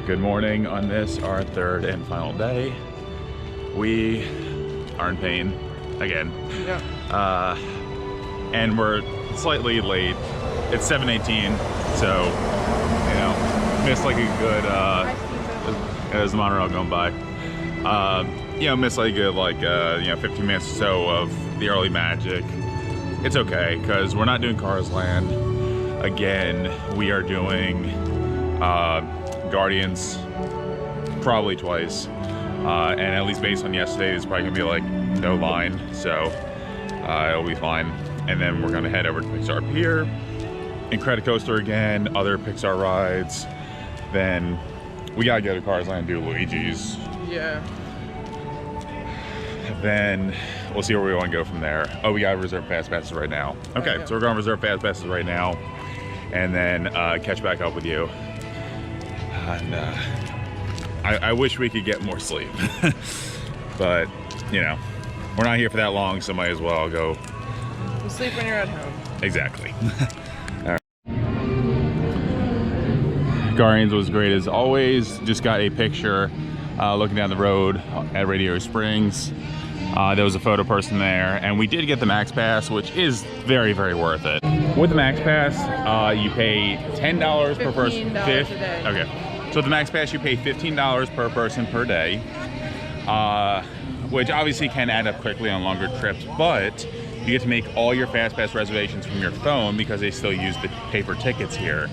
Good morning on this, our third and final day. We are in pain again. Yeah. And we're slightly late. It's 7:18, so you know, missed like a good there's the monorail going by. You know, missed like a good 15 minutes or so of the early magic. It's okay, because we're not doing Cars Land again. We are doing Guardians probably twice, and at least based on yesterday, it's probably gonna be like no line, so it'll be fine. And then we're gonna head over to Pixar Pier and Credit Coaster again, other Pixar rides. Then we gotta go to Cars Land and do Luigi's. Yeah. Then we'll see where we want to go from there. Oh, we gotta reserve fast passes right now. Okay, so we're gonna reserve fast passes right now, and then catch back up with you. And I wish we could get more sleep, but you know, we're not here for that long, so might as well go. You sleep when you're at home. Exactly. All right. Guardians was great as always. Just got a picture looking down the road at Radio Springs. There was a photo person there, and we did get the Max Pass, which is very, very worth it. With the Max Pass, you pay $10 per person. $15 a day. Okay. So with the Max Pass, you pay $15 per person per day, which obviously can add up quickly on longer trips, but you get to make all your Fast Pass reservations from your phone because they still use the paper tickets here.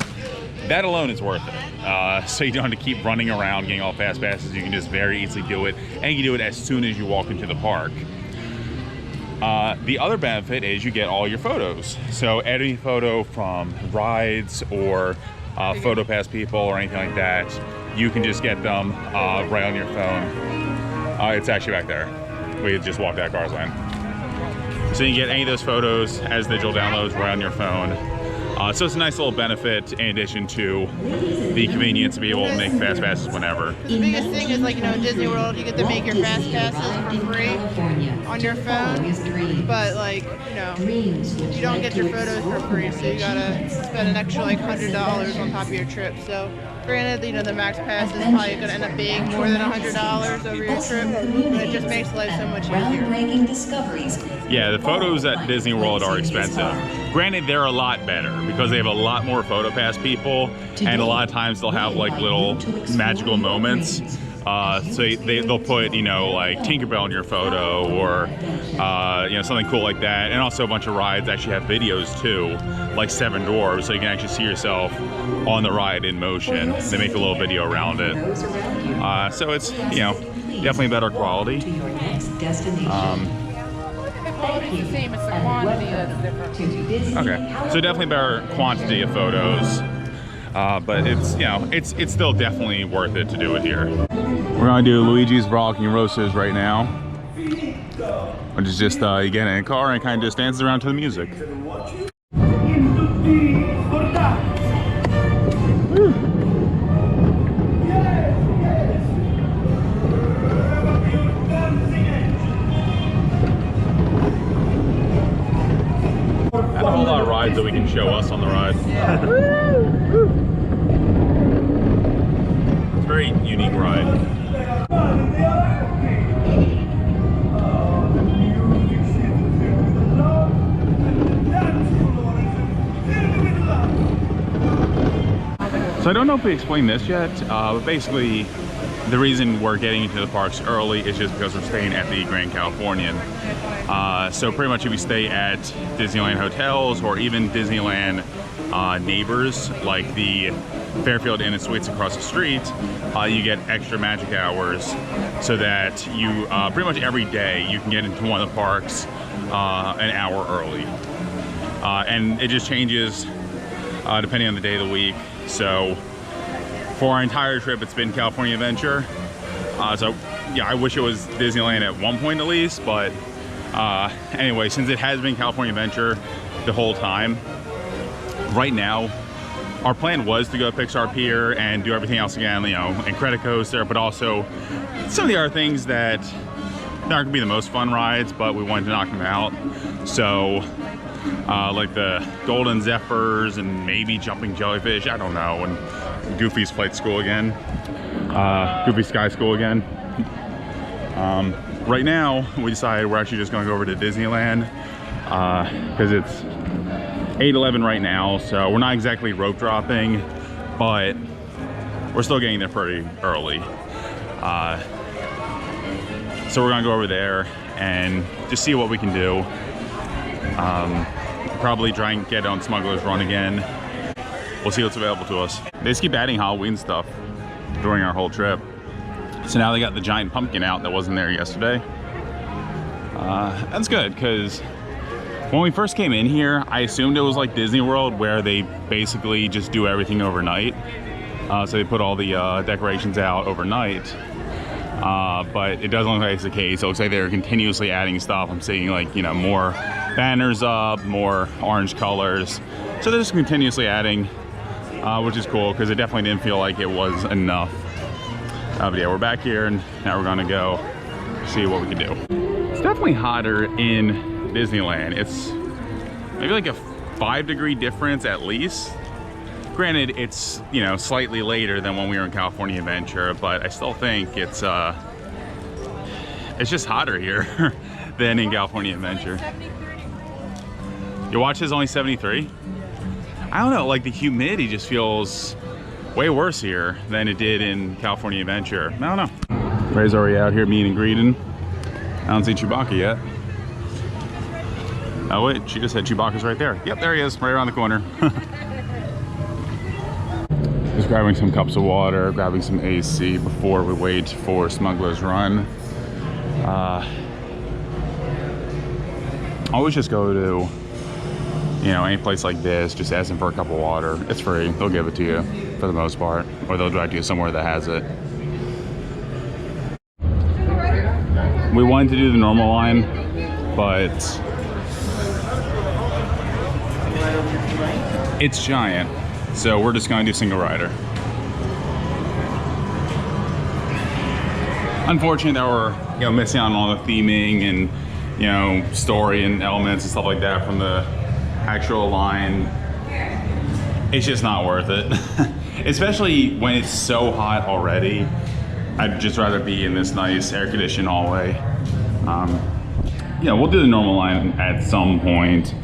That alone is worth it. So you don't have to keep running around getting all Fast Passes. You can just very easily do it, and you can do it as soon as you walk into the park. The other benefit is you get all your photos. So any photo from rides or photo pass people or anything like that, you can just get them right on your phone. It's actually back there. We just walked out of Cars Land. So you can get any of those photos as digital downloads right on your phone. So it's a nice little benefit in addition to the convenience to be able to make Fast Passes whenever. The biggest thing is, like, you know, in Disney World, you get to make your Fast Passes for free on your phone, but, like, you know, you don't get your photos for free, so you gotta spend an extra, like, $100 on top of your trip. So granted, you know, the Max Pass is probably gonna end up being more than $100 over your trip, but it just makes life so much easier. Yeah, the photos at Disney World are expensive. Granted, they're a lot better because they have a lot more photo pass people, and a lot of times they'll have like little magical moments. So they'll put, you know, like Tinkerbell in your photo, or you know, something cool like that. And also a bunch of rides actually have videos too, like Seven Dwarfs, so you can actually see yourself on the ride in motion. They make a little video around it. So it's, you know, definitely better quality. It's the same, it's the quantity that's different. Okay, so definitely better quantity of photos, but it's, you know, it's still definitely worth it to do it here. We're gonna do Luigi's Frolicking Roasters right now, which is just you get in a car and kind of just dances around to the music. Not a whole lot of rides that we can show us on the ride. Yeah. It's a very unique ride. So I don't know if we explained this yet, but basically the reason we're getting into the parks early is just because we're staying at the Grand Californian. So pretty much if you stay at Disneyland hotels or even Disneyland neighbors, like the Fairfield Inn and Suites across the street, you get extra magic hours, so that you pretty much every day you can get into one of the parks an hour early. And it just changes depending on the day of the week. So for our entire trip, it's been California Adventure. So yeah, I wish it was Disneyland at one point at least, but anyway, since it has been California Adventure the whole time, right now our plan was to go to Pixar Pier and do everything else again, you know, and Credit Coaster, but also some of the other things that aren't gonna be the most fun rides, but we wanted to knock them out. So like the Golden Zephyrs and maybe Jumping Jellyfish, I don't know, and Goofy's Flight School again. Goofy Sky School again. Right now, we decided we're actually just going to go over to Disneyland because it's 8:11 right now, so we're not exactly rope dropping, but we're still getting there pretty early. So we're gonna go over there and just see what we can do. Probably try and get on Smugglers Run again. We'll see what's available to us. They just keep adding Halloween stuff during our whole trip. So now they got the giant pumpkin out that wasn't there yesterday. That's good, because when we first came in here, I assumed it was like Disney World where they basically just do everything overnight. So they put all the decorations out overnight. But it doesn't look like it's the case. It looks like they're continuously adding stuff. I'm seeing, like, you know, more banners up, more orange colors. So they're just continuously adding, which is cool because it definitely didn't feel like it was enough. But yeah, we're back here and now we're gonna go see what we can do. It's definitely hotter in Disneyland. It's maybe like a 5-degree difference at least. Granted, it's, you know, slightly later than when we were in California Adventure, but I still think it's just hotter here than in California Adventure. Your watch is only 73? I don't know, like the humidity just feels way worse here than it did in California Adventure. I don't know. Ray's already out here meeting and greeting. I don't see Chewbacca yet. Oh wait, she just said Chewbacca's right there. Yep, there he is, right around the corner. Just grabbing some cups of water, grabbing some AC before we wait for Smugglers Run. Always just go to, you know, any place like this, just ask them for a cup of water. It's free, they'll give it to you for the most part, or they'll direct you somewhere that has it. We wanted to do the normal line, but it's giant. So we're just gonna do single rider. Unfortunate that we're, you know, missing out on all the theming and, you know, story and elements and stuff like that from the actual line. It's just not worth it. Especially when it's so hot already. I'd just rather be in this nice air-conditioned hallway. Yeah, we'll do the normal line at some point.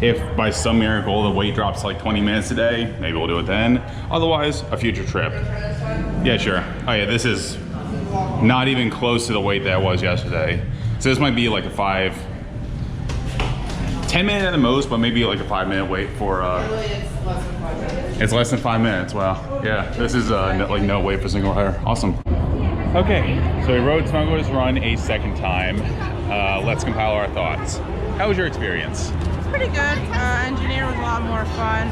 If by some miracle the wait drops like 20 minutes a day, maybe we'll do it then. Otherwise, a future trip. Yeah, sure. Oh yeah, this is not even close to the wait that was yesterday. So this might be like a 10 minute at the most, but maybe like a 5-minute wait for, it's less than 5 minutes, wow. Yeah, this is like no wait for single rider, awesome. Okay, so we rode Smugglers Run a second time. Let's compile our thoughts. How was your experience? Pretty good. Engineer was a lot more fun,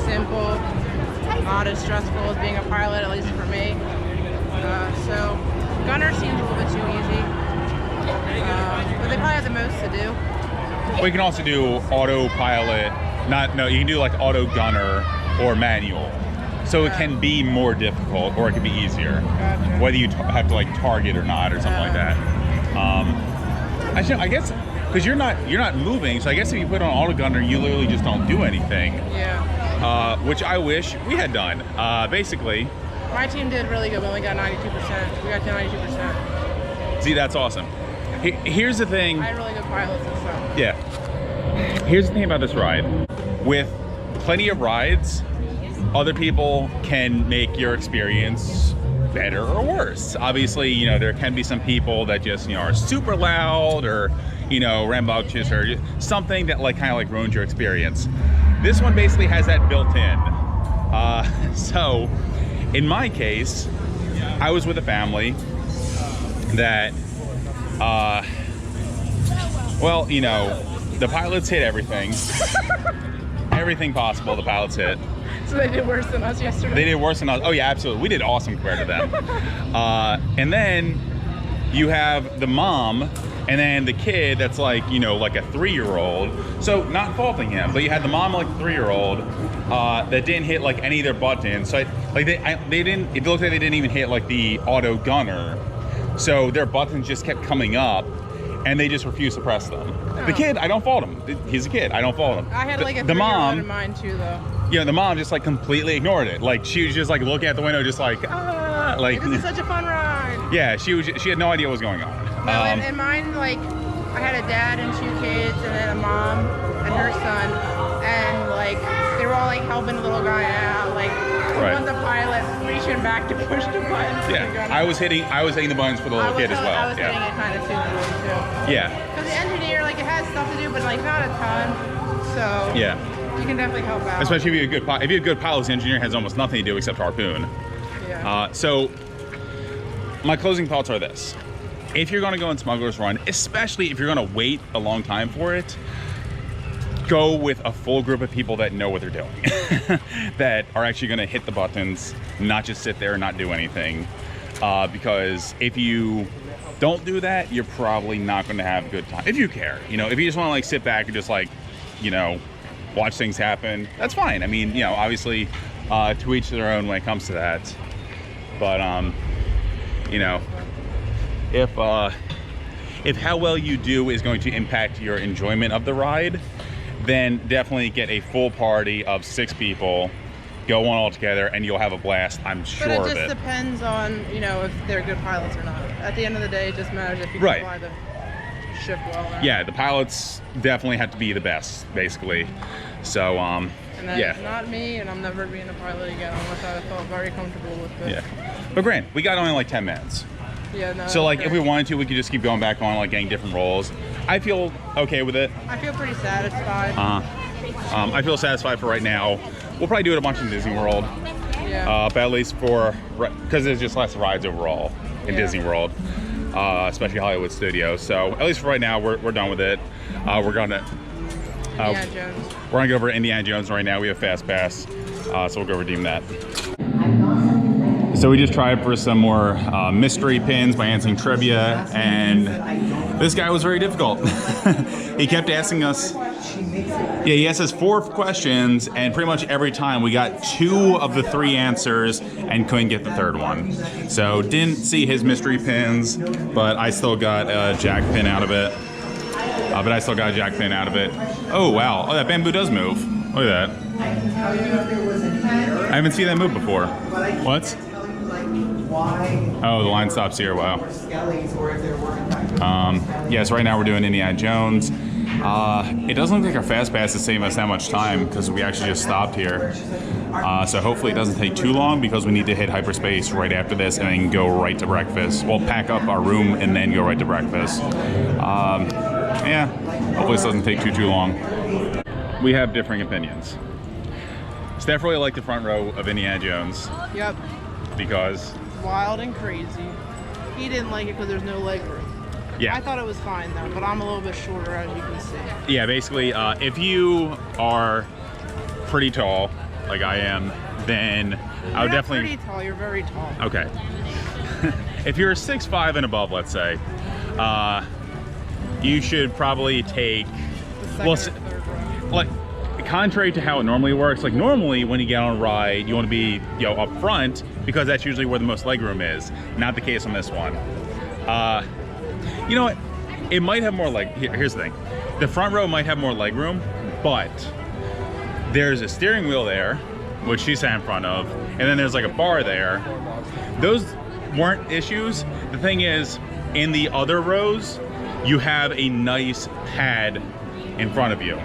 simple, not as stressful as being a pilot, at least for me. So Gunner seems a little bit too easy, but they probably have the most to do. Well, you can also do autopilot. You can do like auto gunner or manual. So it can be more difficult, or it can be easier, Gotcha. Whether you have to like target or not, or something like that. I guess. Because you're not moving, so I guess if you put on auto gunner, you literally just don't do anything. Yeah. Which I wish we had done. Basically. My team did really good. We only got 92%. We got to 92%. See, that's awesome. Here's the thing. I had really good pilots and stuff. Yeah. Here's the thing about this ride. With plenty of rides, other people can make your experience better or worse. Obviously, you know, there can be some people that just, you know, are super loud or, you know, rambunctious or something that like kind of like ruins your experience. This one basically has that built in. So in my case, I was with a family that, well, you know, the pilots hit everything. Everything possible the pilots hit. So they did worse than us yesterday? They did worse than us. Oh yeah, absolutely. We did awesome compared to them. And then you have the mom and then the kid that's like, you know, like a 3-year-old. So not faulting him, but you had the mom like a 3-year-old that didn't hit like any of their buttons. So they didn't, it looked like they didn't even hit like the auto gunner. So their buttons just kept coming up and they just refused to press them. Oh. The kid, I don't fault him. He's a kid, I don't fault him. I had like a the 3-year-old mom in mine too though. you know, the mom just like completely ignored it. Like she was just like looking at the window, just like, ah, like. This is such a fun ride. Yeah, she had no idea what was going on. No, and mine, like, I had a dad and 2 kids, and then a mom and her son, and like they were all like helping the little guy out, like on the pilot reaching back to push the buttons. Yeah, I was hitting the buttons for the little kid as well. I was hitting it kind of too. Yeah. Because the engineer, like, it has stuff to do, but like not a ton. So yeah, you can definitely help out. Especially if you're a good pilot. If you're a good pilot, the engineer has almost nothing to do except harpoon. Yeah. So my closing thoughts are this. If you're going to go on Smugglers Run, especially if you're going to wait a long time for it, go with a full group of people that know what they're doing, that are actually going to hit the buttons, not just sit there and not do anything. Because if you don't do that, you're probably not going to have a good time. If you care, you know, if you just want to like sit back and just like, you know, watch things happen, that's fine. I mean, you know, obviously to each their own when it comes to that. But, you know, if how well you do is going to impact your enjoyment of the ride, then definitely get a full party of 6 people, go on all together, and you'll have a blast. I'm sure of it. But it just depends on, you know, if they're good pilots or not. At the end of the day, it just matters if you can fly the ship well. Yeah, the pilots definitely have to be the best, basically. So, and that's not me, and I'm never being a pilot again unless I felt very comfortable with it. Yeah. But Grant, we got only like 10 minutes. Yeah, no. So like if we wanted to, we could just keep going back on, like getting different roles. I feel okay with it. I feel pretty satisfied. I feel satisfied for right now. We'll probably do it a bunch in Disney World. Yeah. But at least because there's just less rides overall in Disney World, especially Hollywood Studios. So at least for right now, we're done with it. We're gonna Indiana Jones. We're gonna go over Indiana Jones right now. We have Fast Pass, so we'll go redeem that. So we just tried for some more mystery pins by answering trivia, and this guy was very difficult. He kept asking us, he asked us 4 questions, and pretty much every time we got 2 of the 3 answers and couldn't get the 3rd one. So didn't see his mystery pins, but I still got a jack pin out of it. Oh wow, oh that bamboo does move. Look at that. I haven't seen that move before. What? Oh, the line stops here. Wow. Yes, right now we're doing Indiana Jones. It doesn't look like our Fast Pass is saving us that much time because we actually just stopped here. So hopefully it doesn't take too long because we need to hit hyperspace right after this and then go right to breakfast. We'll pack up our room and then go right to breakfast. Yeah, hopefully this doesn't take too long. We have differing opinions. Steph really liked the front row of Indiana Jones. Yep. Because? Wild and crazy. He didn't like it because there's no leg room. Yeah. I thought it was fine though, but I'm a little bit shorter as you can see. Yeah, basically, if you are pretty tall, like I am, then I would definitely... You're pretty tall, you're very tall. Okay. If you're 6'5" and above, let's say, you should probably take... The second or 3rd row. Like, contrary to how it normally works, like normally when you get on a ride, you want to be, you know, up front because that's usually where the most legroom is. Not the case on this one. You know what? It might have more leg. Here's the thing: the front row might have more legroom, but there's a steering wheel there, which she sat in front of, and then there's like a bar there. Those weren't issues. The thing is, in the other rows, you have a nice pad in front of you.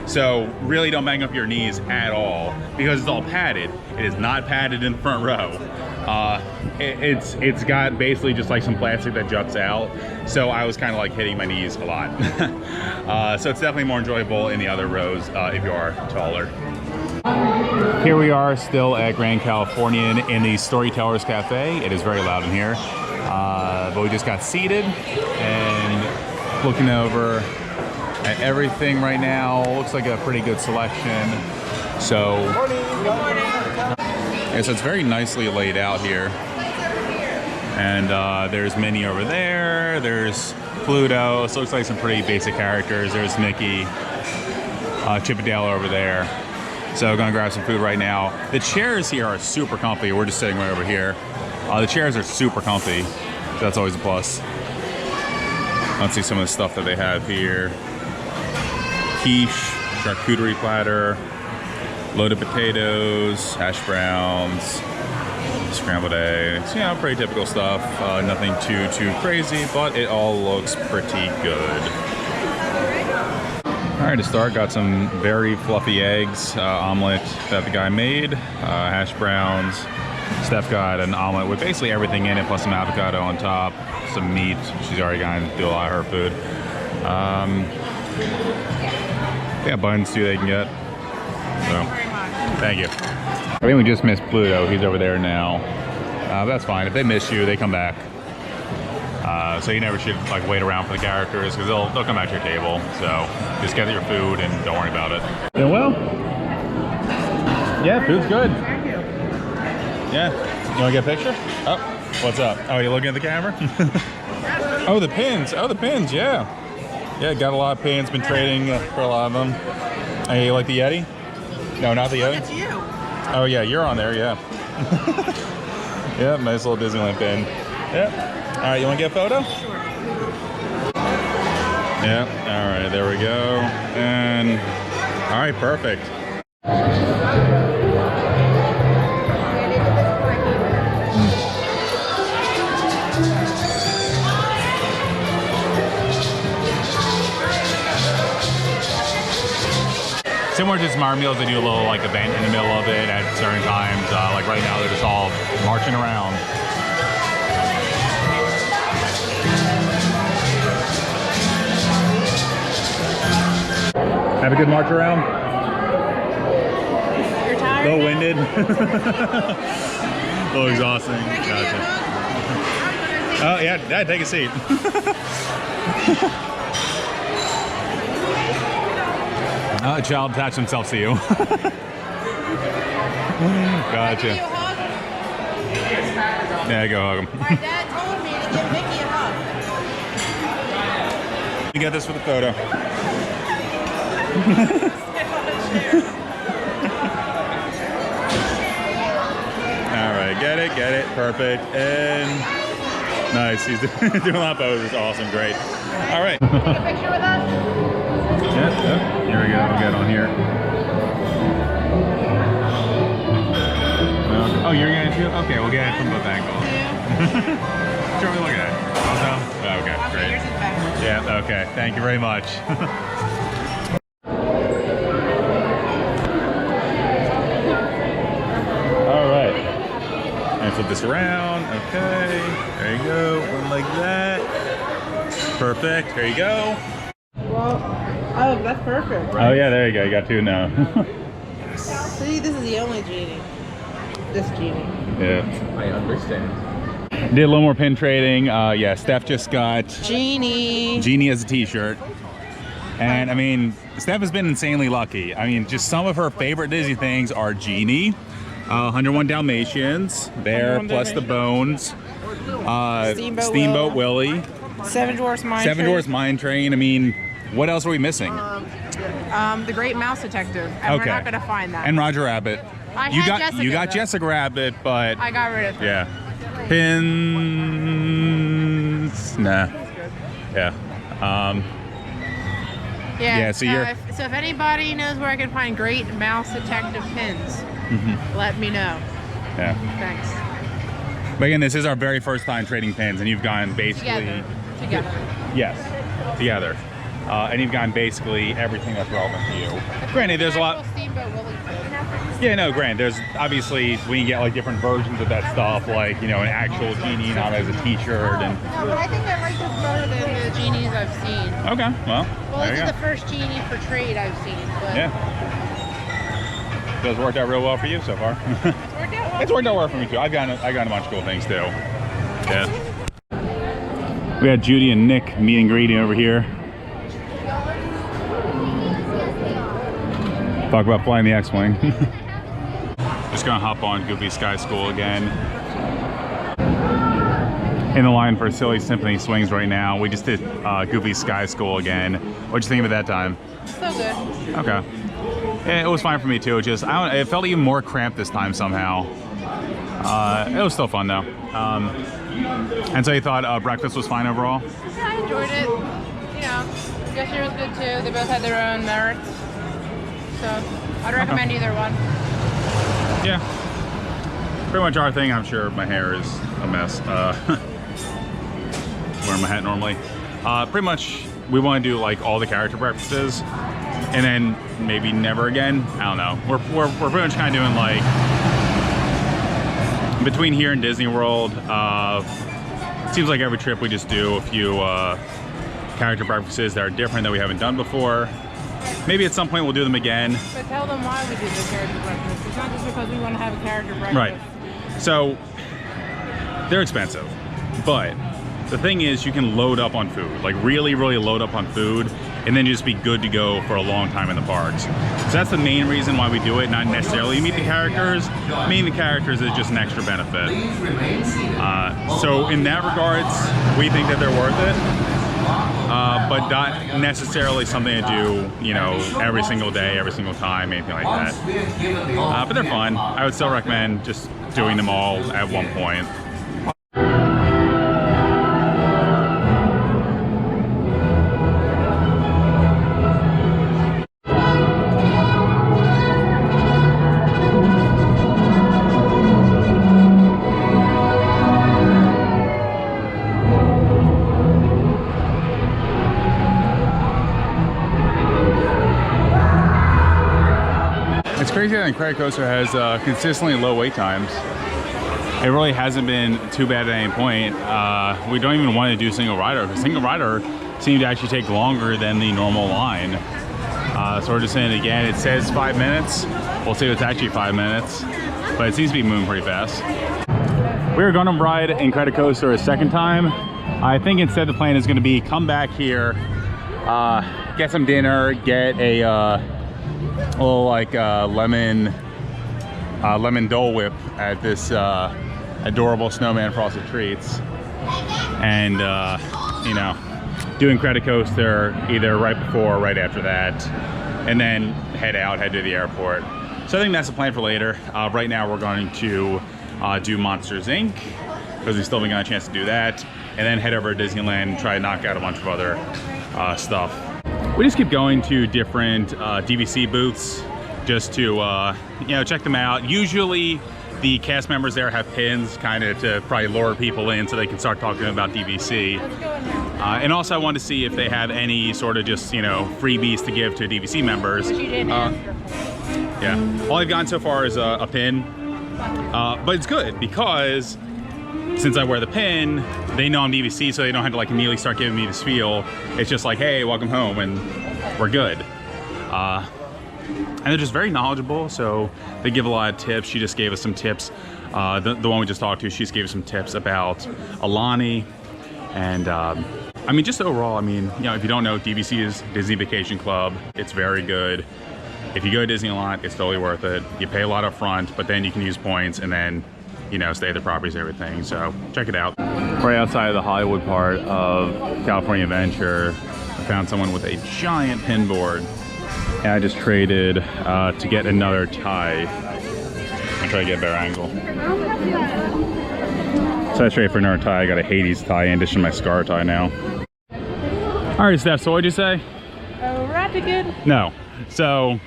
So really don't bang up your knees at all because it's all padded. It is not padded in the front row. It's got basically just like some plastic that juts out. So I was kind of like hitting my knees a lot. So it's definitely more enjoyable in the other rows if you are taller. Here we are still at Grand Californian in the Storytellers Cafe. It is very loud in here. But we just got seated and looking over at everything right now. Looks like a pretty good selection. So, yeah, so it's very nicely laid out here. And there's Minnie over there. There's Pluto. So it looks like some pretty basic characters. There's Mickey, Chip and Dale over there. So gonna grab some food right now. The chairs here are super comfy. We're just sitting right over here. The chairs are super comfy. So that's always a plus. Let's see some of the stuff that they have here. Quiche, charcuterie platter, Loaded potatoes, hash browns, scrambled eggs. You know, pretty typical stuff. Nothing too crazy, but it all looks pretty good. All right, to start, got some very fluffy eggs, omelet that the guy made, hash browns. Steph got an omelet with basically everything in it, plus some avocado on top, some meat. She's already gotten to do a lot of her food. Yeah, buns too they can get. So, thank you. I think we just missed Pluto. He's over there now. But that's fine. If they miss you, they come back. So you never should like wait around for the characters because they'll come back to your table. So just get your food and don't worry about it. Doing well? Yeah, food's good. Thank you. Yeah. You want to get a picture? Oh, what's up? Oh, you looking at the camera? Oh, the pins. Oh, the pins. Yeah. Yeah, got a lot of pins. Been trading for a lot of them. Hey, you like the Yeti? No, not the Yeti. It's you. Oh yeah, you're on there. Yeah. Yeah, nice little Disneyland pin. Yeah. All right, you want to get a photo? Sure. Yeah. All right, there we go. And all right, perfect. Similar to Smart Meals, they do a little like event in the middle of it at certain times. Like right now, they're just all marching around. Have a good march around. You're tired? A little winded. A little exhausting. Gotcha. Oh yeah, Dad, take a seat. A child attached himself to you. Gotcha. Yeah, go hug him. My dad told me to give Mickey a hug. You get this for the photo. All right, get it, perfect, and nice. He's doing a lot of poses. Awesome, great. All right. Take a picture with us? Yep. Here we go. We'll get on here. Oh, you're gonna shoot? Okay, we'll get it from both angles. Sure, we look at it. Also, okay, great. Yours is better. Yeah. Okay. Thank you very much. All right. And flip this around. Okay. There you go. One like that. Perfect. There you go. Well, oh, that's perfect. Oh yeah, there you go. You got two now. See, this is the only genie. This genie. Yeah. I understand. Did a little more pin trading. Yeah, Steph just got Genie as a t-shirt. And I mean, Steph has been insanely lucky. I mean, just some of her favorite Disney things are Genie, 101 Dalmatians, Bear plus the Bones, Steamboat Willie, Seven Dwarfs Mine Train. I mean, what else are we missing? The Great Mouse Detective. And we're not gonna find that. And Roger Rabbit. You got Jessica Rabbit, but I got rid of her. yeah. Pins. Nah. Yeah. Yeah, so if anybody knows where I can find Great Mouse Detective pins, let me know. Yeah. Thanks. But again, this is our very first time trading pins, and you've gone basically Together. Yes, together, and you've gone basically everything that's relevant to you. Granted, there's a lot. Steamboat Willie pin. Yeah, no, granted, there's obviously we can get like different versions of that stuff, like an actual genie, not as a T-shirt, and. No, but I think I like this better than the genies I've seen. Okay, well. Well, there this you is go. the first genie for trade I've seen. But Yeah. So it's worked out real well for you so far. It's worked out well. It's worked out well for me too. I got a bunch of cool things too. Yeah. We got Judy and Nick meet and greeting over here. Talk about flying the X-Wing. Just gonna hop on Goofy Sky School again. In the line for Silly Symphony Swings right now. We just did Goofy Sky School again. What'd you think of it that time? So good. Okay. Yeah, it was fine for me too. Just it felt even more cramped this time somehow. It was still fun though. And so you thought breakfast was fine overall? Yeah, I enjoyed it. Gesture was good too. They both had their own merits. so I'd recommend either one. Yeah. Pretty much our thing. I'm sure my hair is a mess. Wearing my hat normally. Pretty much we want to do like all the character breakfasts and then maybe never again. I don't know. We're pretty much kind of doing like between here and Disney World. Seems like every trip we just do a few character breakfasts that are different that we haven't done before. Maybe at some point we'll do them again. But tell them why we do the character breakfast. It's not just because we want to have a character breakfast. Right. So they're expensive, but the thing is you can load up on food, like really load up on food, and then just be good to go for a long time in the parks. So that's the main reason why we do it, not necessarily to meet the characters. Meeting the characters is just an extra benefit. So in that regards, we think that they're worth it, but not necessarily something to do, you know, every single day, every single time, anything like that. But they're fun. I would still recommend just doing them all at one point. It's crazy that Incredicoaster has consistently low wait times. It really hasn't been too bad at any point. We don't even want to do single rider because single rider seemed to actually take longer than the normal line. So we're just saying it again. It says 5 minutes. We'll see if it's actually 5 minutes, but it seems to be moving pretty fast. We were going to ride Incredicoaster a second time. I think instead the plan is going to be come back here, get some dinner, get a little like lemon Dole Whip at this adorable snowman frosted treats, and you know, do Incredicoaster either right before or right after that, and then head to the airport. So I think that's the plan for later. Right now we're going to do Monsters Inc. because we still haven't got a chance to do that, and then head over to Disneyland and try to knock out a bunch of other stuff. We just keep going to different DVC booths just to you know, check them out. Usually the cast members there have pins kind of to probably lure people in so they can start talking about DVC. And also I want to see if they have any sort of just, you know, freebies to give to DVC members. Which you didn't ask her. Yeah, all I've gotten so far is a pin, but it's good because since I wear the pin, they know I'm DVC, so they don't have to like immediately start giving me the spiel. It's just like, hey, welcome home, and we're good. And they're just very knowledgeable, so they give a lot of tips. She just gave us some tips. The one we just talked to, she just gave us some tips about Alani, and I mean, just overall, I mean, you know, if you don't know, DVC is Disney Vacation Club. It's very good. If you go to Disney a lot, it's totally worth it. You pay a lot up front, but then you can use points and then, you know, stay at the properties and everything. So check it out. Right outside of the Hollywood part of California Adventure, I found someone with a giant pin board. And I just traded to get another tie. I'll try to get a better angle. So I traded for another tie. I got a Hades tie in addition to my Scar tie now. All right, Steph, so what'd you say? Good. No. So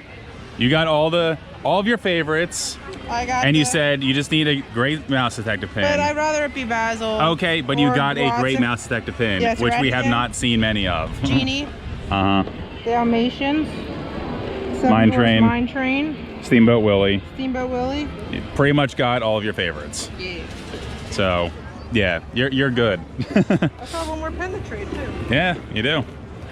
you got all of your favorites. I got and you said you just need a great mouse detective pin. But I'd rather it be Basil. Okay, but you got a great mouse detective pin, yes, which we have not seen many of. Genie. Uh-huh. Dalmatians. Mine Train. Mine Train. Steamboat Willie. Steamboat Willie. You pretty much got all of your favorites. Yeah. So, yeah, you're good. I saw one more pen to trade too. Yeah, you do.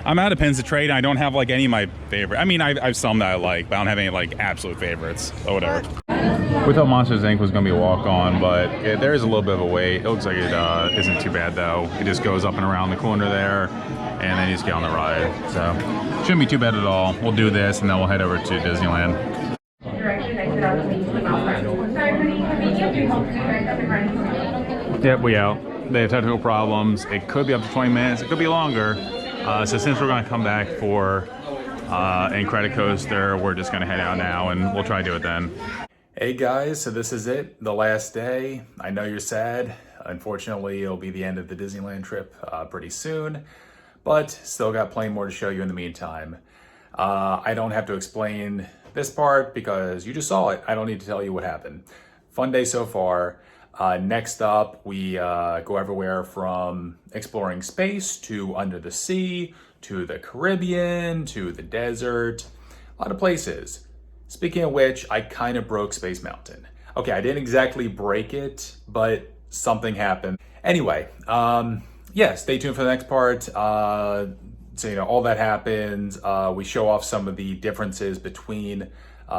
I'm out of pins to trade. And I don't have like any of my favorite. I mean, I have some that I like, but I don't have any like absolute favorites or whatever. We thought Monsters Inc. was going to be a walk-on, but there is a little bit of a wait. It looks like it isn't too bad though. It just goes up and around the corner there, and then you just get on the ride. So shouldn't be too bad at all. We'll do this, and then we'll head over to Disneyland. Yep, we out. They have technical problems. It could be up to 20 minutes. It could be longer. So since we're going to come back for Incredicoaster, we're just going to head out now, and we'll try to do it then. Hey guys, so this is it, the last day. I know you're sad. Unfortunately, it'll be the end of the Disneyland trip pretty soon, but still got plenty more to show you in the meantime. I don't have to explain this part because you just saw it. I don't need to tell you what happened. Fun day so far. Next up, we go everywhere from exploring space to under the sea to the Caribbean to the desert. A lot of places. Speaking of which, I kind of broke Space Mountain. Okay, I didn't exactly break it, but something happened. Anyway, yeah, stay tuned for the next part. So, you know, all that happens. We show off some of the differences between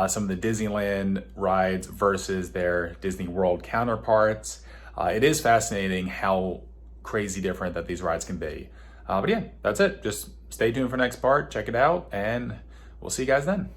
some of the Disneyland rides versus their Disney World counterparts. It is fascinating how crazy different that these rides can be. But yeah, that's it. Just stay tuned for the next part, check it out, and we'll see you guys then.